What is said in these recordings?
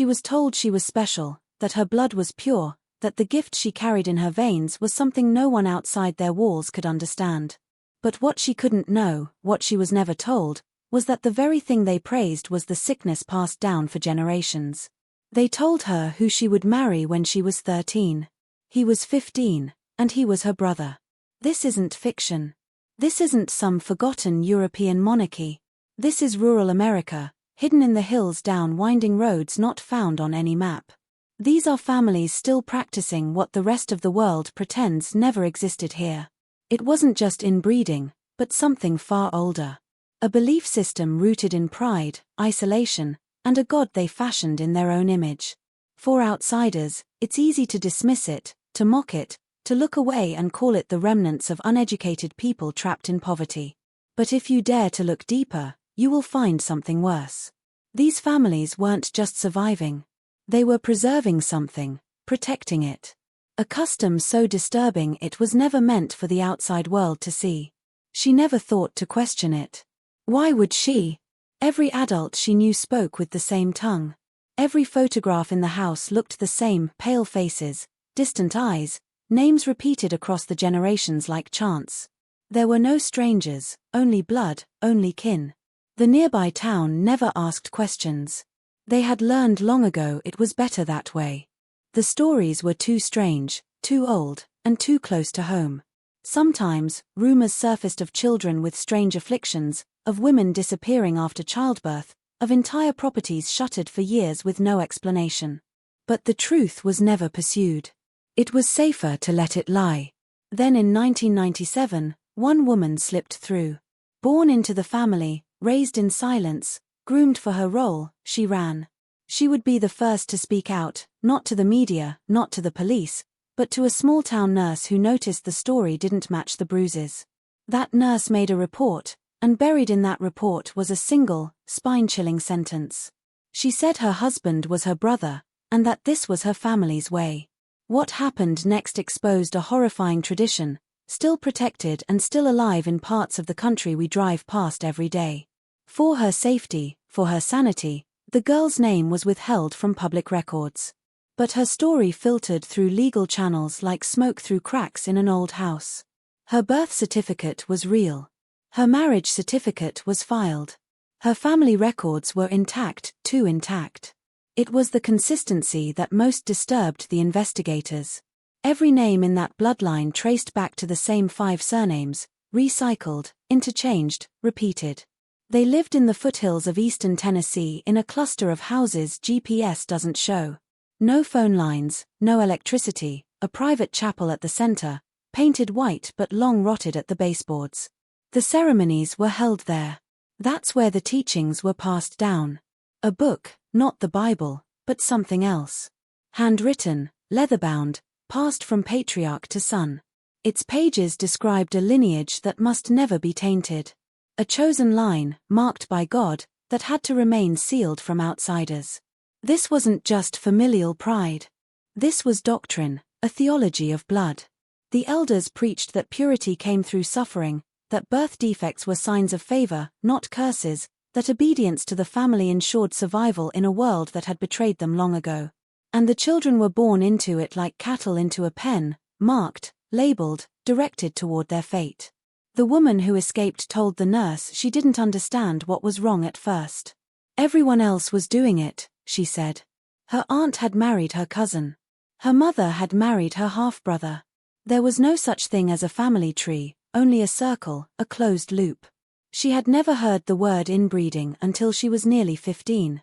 She was told she was special, that her blood was pure, that the gift she carried in her veins was something no one outside their walls could understand. But what she couldn't know, what she was never told, was that the very thing they praised was the sickness passed down for generations. They told her who she would marry when she was 13. He was 15, and he was her brother. This isn't fiction. This isn't some forgotten European monarchy. This is rural America, hidden in the hills down winding roads not found on any map. These are families still practicing what the rest of the world pretends never existed here. It wasn't just inbreeding, but something far older. A belief system rooted in pride, isolation, and a god they fashioned in their own image. For outsiders, it's easy to dismiss it, to mock it, to look away and call it the remnants of uneducated people trapped in poverty. But if you dare to look deeper, you will find something worse. These families weren't just surviving. They were preserving something, protecting it. A custom so disturbing it was never meant for the outside world to see. She never thought to question it. Why would she? Every adult she knew spoke with the same tongue. Every photograph in the house looked the same, pale faces, distant eyes, names repeated across the generations like chants. There were no strangers, only blood, only kin. The nearby town never asked questions. They had learned long ago it was better that way. The stories were too strange, too old, and too close to home. Sometimes, rumors surfaced of children with strange afflictions, of women disappearing after childbirth, of entire properties shuttered for years with no explanation. But the truth was never pursued. It was safer to let it lie. Then in 1997, one woman slipped through. Born into the family, raised in silence, groomed for her role, she ran. She would be the first to speak out, not to the media, not to the police, but to a small-town nurse who noticed the story didn't match the bruises. That nurse made a report, and buried in that report was a single, spine-chilling sentence. She said her husband was her brother, and that this was her family's way. What happened next exposed a horrifying tradition, still protected and still alive in parts of the country we drive past every day. For her safety, for her sanity, the girl's name was withheld from public records. But her story filtered through legal channels like smoke through cracks in an old house. Her birth certificate was real. Her marriage certificate was filed. Her family records were intact, too intact. It was the consistency that most disturbed the investigators. Every name in that bloodline traced back to the same 5 surnames, recycled, interchanged, repeated. They lived in the foothills of eastern Tennessee in a cluster of houses GPS doesn't show. No phone lines, no electricity, a private chapel at the center, painted white but long rotted at the baseboards. The ceremonies were held there. That's where the teachings were passed down. A book, not the Bible, but something else. Handwritten, leather-bound, passed from patriarch to son. Its pages described a lineage that must never be tainted. A chosen line, marked by God, that had to remain sealed from outsiders. This wasn't just familial pride. This was doctrine, a theology of blood. The elders preached that purity came through suffering, that birth defects were signs of favor, not curses, that obedience to the family ensured survival in a world that had betrayed them long ago. And the children were born into it like cattle into a pen, marked, labeled, directed toward their fate. The woman who escaped told the nurse she didn't understand what was wrong at first. Everyone else was doing it, she said. Her aunt had married her cousin. Her mother had married her half-brother. There was no such thing as a family tree, only a circle, a closed loop. She had never heard the word inbreeding until she was nearly 15.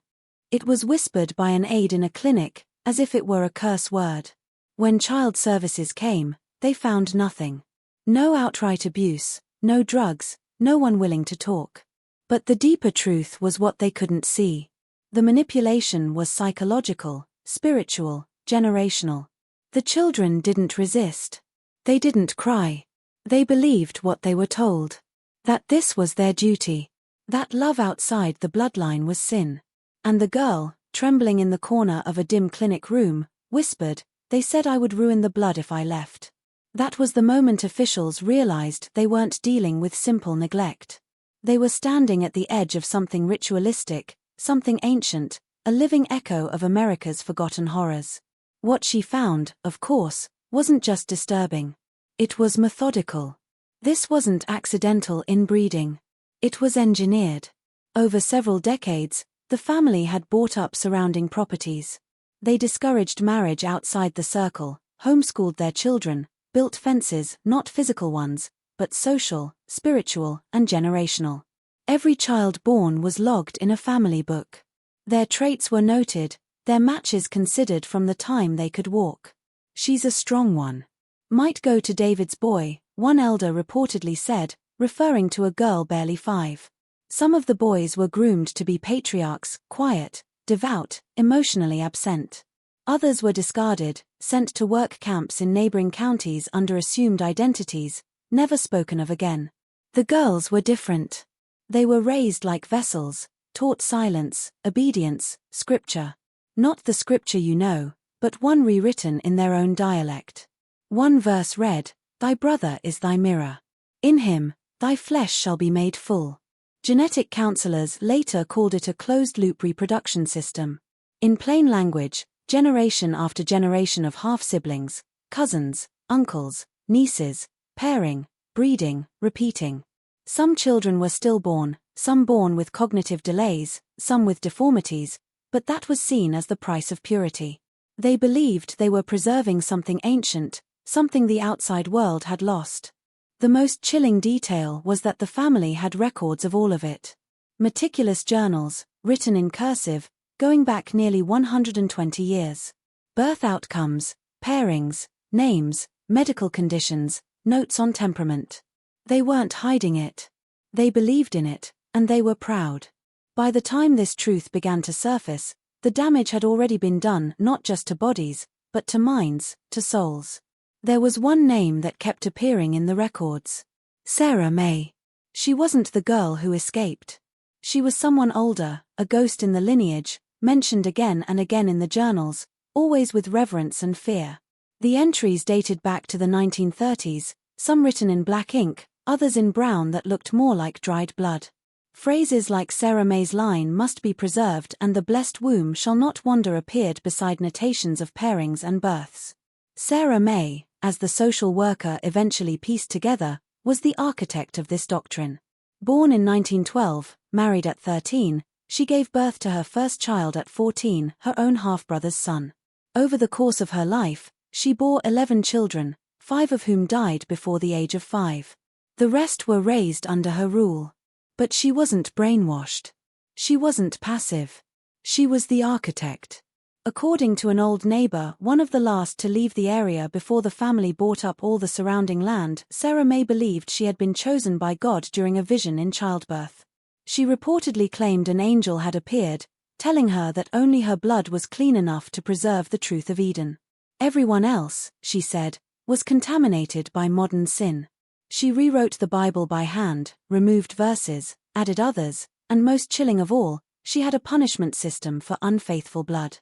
It was whispered by an aide in a clinic, as if it were a curse word. When child services came, they found nothing. No outright abuse, no drugs, no one willing to talk. But the deeper truth was what they couldn't see. The manipulation was psychological, spiritual, generational. The children didn't resist. They didn't cry. They believed what they were told. That this was their duty. That love outside the bloodline was sin. And the girl, trembling in the corner of a dim clinic room, whispered, "They said I would ruin the blood if I left." That was the moment officials realized they weren't dealing with simple neglect. They were standing at the edge of something ritualistic, something ancient, a living echo of America's forgotten horrors. What she found, of course, wasn't just disturbing. It was methodical. This wasn't accidental inbreeding. It was engineered. Over several decades, the family had bought up surrounding properties. They discouraged marriage outside the circle, homeschooled their children, built fences, not physical ones, but social, spiritual, and generational. Every child born was logged in a family book. Their traits were noted, their matches considered from the time they could walk. "She's a strong one. Might go to David's boy," one elder reportedly said, referring to a girl barely 5. Some of the boys were groomed to be patriarchs, quiet, devout, emotionally absent. Others were discarded, sent to work camps in neighboring counties under assumed identities, never spoken of again. The girls were different. They were raised like vessels, taught silence, obedience, scripture. Not the scripture you know, but one rewritten in their own dialect. One verse read, "Thy brother is thy mirror. In him, thy flesh shall be made full." Genetic counselors later called it a closed-loop reproduction system. In plain language, generation after generation of half-siblings, cousins, uncles, nieces, pairing, breeding, repeating. Some children were stillborn, some born with cognitive delays, some with deformities, but that was seen as the price of purity. They believed they were preserving something ancient, something the outside world had lost. The most chilling detail was that the family had records of all of it. Meticulous journals, written in cursive, going back nearly 120 years. Birth outcomes, pairings, names, medical conditions, notes on temperament. They weren't hiding it. They believed in it, and they were proud. By the time this truth began to surface, the damage had already been done not just to bodies, but to minds, to souls. There was one name that kept appearing in the records. Sarah May. She wasn't the girl who escaped. She was someone older, a ghost in the lineage, mentioned again and again in the journals, always with reverence and fear. The entries dated back to the 1930s, some written in black ink, others in brown that looked more like dried blood. Phrases like Sarah May's line must be preserved and the blessed womb shall not wander appeared beside notations of pairings and births. Sarah May, as the social worker eventually pieced together, was the architect of this doctrine. Born in 1912, married at 13, she gave birth to her first child at 14, her own half-brother's son. Over the course of her life, she bore 11 children, 5 of whom died before the age of 5. The rest were raised under her rule. But she wasn't brainwashed. She wasn't passive. She was the architect. According to an old neighbor, one of the last to leave the area before the family bought up all the surrounding land, Sarah May believed she had been chosen by God during a vision in childbirth. She reportedly claimed an angel had appeared, telling her that only her blood was clean enough to preserve the truth of Eden. Everyone else, she said, was contaminated by modern sin. She rewrote the Bible by hand, removed verses, added others, and most chilling of all, she had a punishment system for unfaithful blood.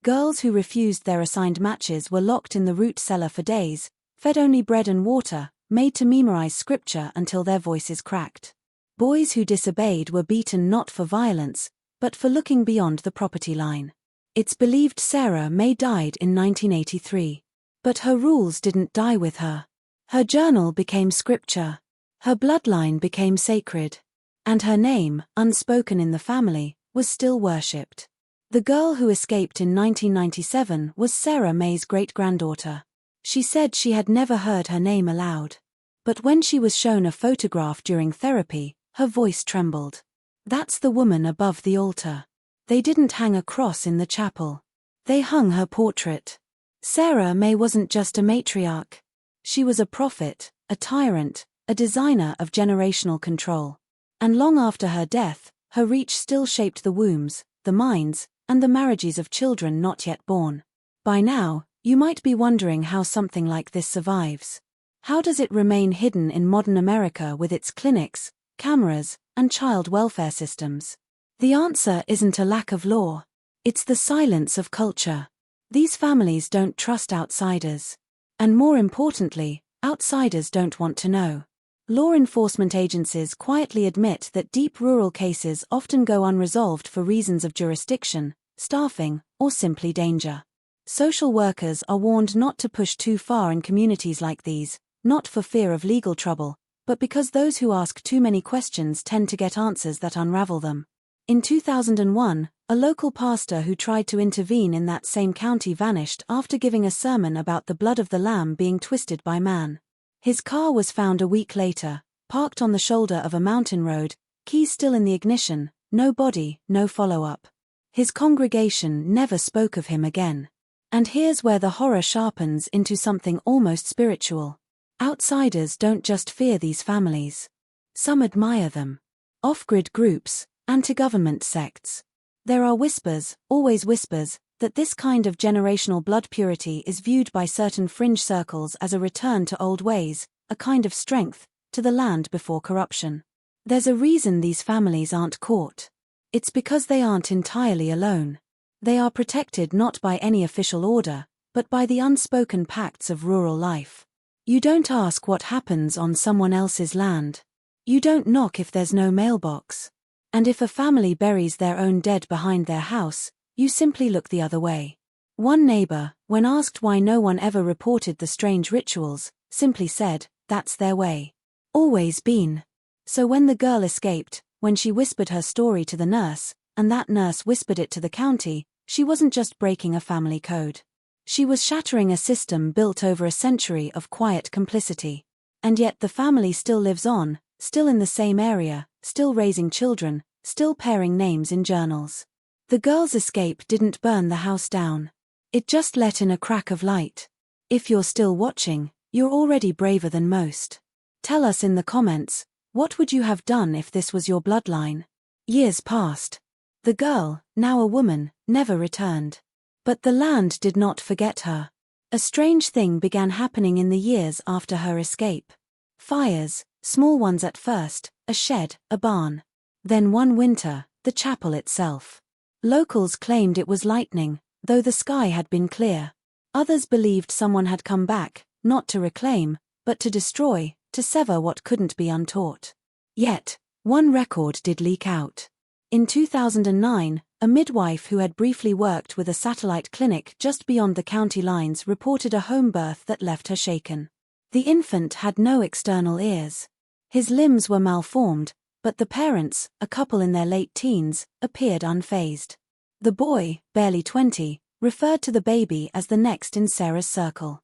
Girls who refused their assigned matches were locked in the root cellar for days, fed only bread and water, made to memorize scripture until their voices cracked. Boys who disobeyed were beaten not for violence, but for looking beyond the property line. It's believed Sarah May died in 1983. But her rules didn't die with her. Her journal became scripture. Her bloodline became sacred. And her name, unspoken in the family, was still worshipped. The girl who escaped in 1997 was Sarah May's great-granddaughter. She said she had never heard her name aloud. But when she was shown a photograph during therapy, her voice trembled. That's the woman above the altar. They didn't hang a cross in the chapel. They hung her portrait. Sarah May wasn't just a matriarch. She was a prophet, a tyrant, a designer of generational control. And long after her death, her reach still shaped the wombs, the minds, and the marriages of children not yet born. By now, you might be wondering how something like this survives. How does it remain hidden in modern America with its clinics, cameras, and child welfare systems? The answer isn't a lack of law. It's the silence of culture. These families don't trust outsiders. And more importantly, outsiders don't want to know. Law enforcement agencies quietly admit that deep rural cases often go unresolved for reasons of jurisdiction, staffing, or simply danger. Social workers are warned not to push too far in communities like these, not for fear of legal trouble, but because those who ask too many questions tend to get answers that unravel them. In 2001, a local pastor who tried to intervene in that same county vanished after giving a sermon about the blood of the lamb being twisted by man. His car was found a week later, parked on the shoulder of a mountain road, keys still in the ignition, no body, no follow-up. His congregation never spoke of him again. And here's where the horror sharpens into something almost spiritual. Outsiders don't just fear these families. Some admire them. Off-grid groups, anti-government sects. There are whispers, always whispers, that this kind of generational blood purity is viewed by certain fringe circles as a return to old ways, a kind of strength, to the land before corruption. There's a reason these families aren't caught. It's because they aren't entirely alone. They are protected not by any official order, but by the unspoken pacts of rural life. You don't ask what happens on someone else's land. You don't knock if there's no mailbox. And if a family buries their own dead behind their house, you simply look the other way. One neighbor, when asked why no one ever reported the strange rituals, simply said, "That's their way. Always been." So when the girl escaped, when she whispered her story to the nurse, and that nurse whispered it to the county, she wasn't just breaking a family code. She was shattering a system built over a century of quiet complicity. And yet the family still lives on, still in the same area, still raising children, still pairing names in journals. The girl's escape didn't burn the house down. It just let in a crack of light. If you're still watching, you're already braver than most. Tell us in the comments, what would you have done if this was your bloodline? Years passed. The girl, now a woman, never returned. But the land did not forget her. A strange thing began happening in the years after her escape. Fires, small ones at first, a shed, a barn. Then one winter, the chapel itself. Locals claimed it was lightning, though the sky had been clear. Others believed someone had come back, not to reclaim, but to destroy, to sever what couldn't be untaught. Yet, one record did leak out. In 2009, a midwife who had briefly worked with a satellite clinic just beyond the county lines reported a home birth that left her shaken. The infant had no external ears. His limbs were malformed, but the parents, a couple in their late teens, appeared unfazed. The boy, barely 20, referred to the baby as the next in Sarah's circle.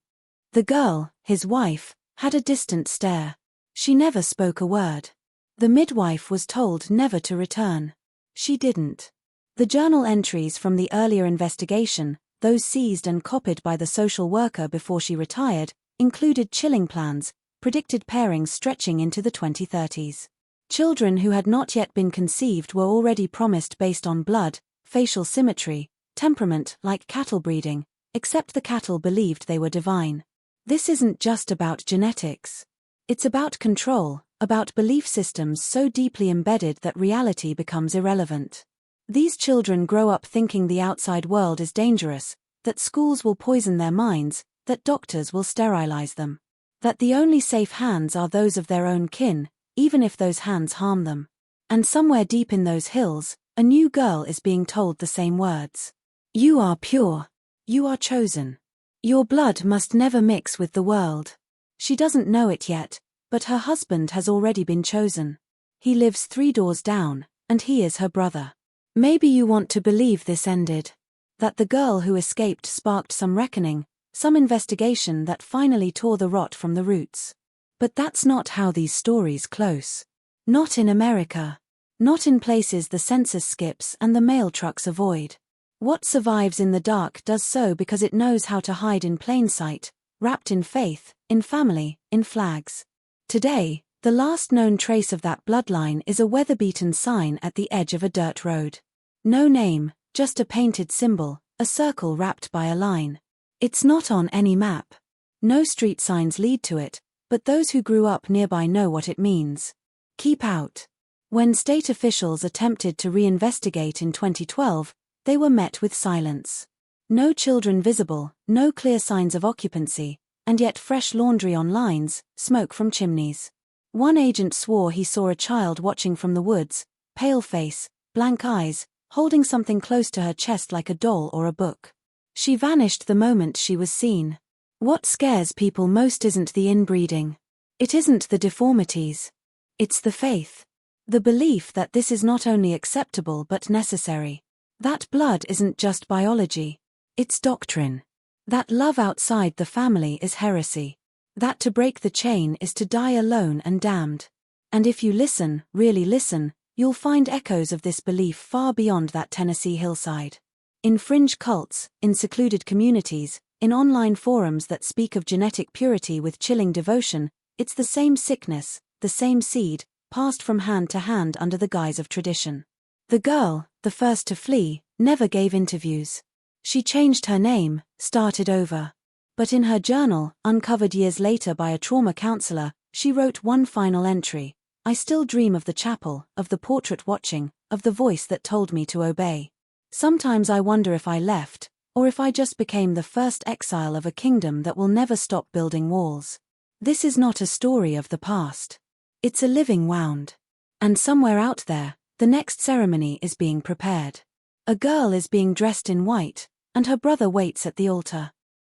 The girl, his wife, had a distant stare. She never spoke a word. The midwife was told never to return. She didn't. The journal entries from the earlier investigation, those seized and copied by the social worker before she retired, included chilling plans, predicted pairings stretching into the 2030s. Children who had not yet been conceived were already promised based on blood, facial symmetry, temperament like cattle breeding, except the cattle believed they were divine. This isn't just about genetics. It's about control, about belief systems so deeply embedded that reality becomes irrelevant. These children grow up thinking the outside world is dangerous, that schools will poison their minds, that doctors will sterilize them. That the only safe hands are those of their own kin, even if those hands harm them. And somewhere deep in those hills, a new girl is being told the same words. You are pure. You are chosen. Your blood must never mix with the world. She doesn't know it yet, but her husband has already been chosen. He lives 3 doors down, and he is her brother. Maybe you want to believe this ended. That the girl who escaped sparked some reckoning, some investigation that finally tore the rot from the roots. But that's not how these stories close. Not in America. Not in places the census skips and the mail trucks avoid. What survives in the dark does so because it knows how to hide in plain sight, wrapped in faith, in family, in flags. Today, the last known trace of that bloodline is a weather-beaten sign at the edge of a dirt road. No name, just a painted symbol, a circle wrapped by a line. It's not on any map. No street signs lead to it, but those who grew up nearby know what it means. Keep out. When state officials attempted to reinvestigate in 2012, they were met with silence. No children visible, no clear signs of occupancy, and yet fresh laundry on lines, smoke from chimneys. One agent swore he saw a child watching from the woods, pale face, blank eyes, holding something close to her chest like a doll or a book. She vanished the moment she was seen. What scares people most isn't the inbreeding. It isn't the deformities. It's the faith. The belief that this is not only acceptable but necessary. That blood isn't just biology. It's doctrine. That love outside the family is heresy. That to break the chain is to die alone and damned. And if you listen, really listen, you'll find echoes of this belief far beyond that Tennessee hillside. In fringe cults, in secluded communities, in online forums that speak of genetic purity with chilling devotion, it's the same sickness, the same seed, passed from hand to hand under the guise of tradition. The girl, the first to flee, never gave interviews. She changed her name, started over. But in her journal, uncovered years later by a trauma counselor, she wrote one final entry: "I still dream of the chapel, of the portrait watching, of the voice that told me to obey. Sometimes I wonder if I left, or if I just became the first exile of a kingdom that will never stop building walls." This is not a story of the past. It's a living wound. And somewhere out there, the next ceremony is being prepared. A girl is being dressed in white, and her brother waits at the altar.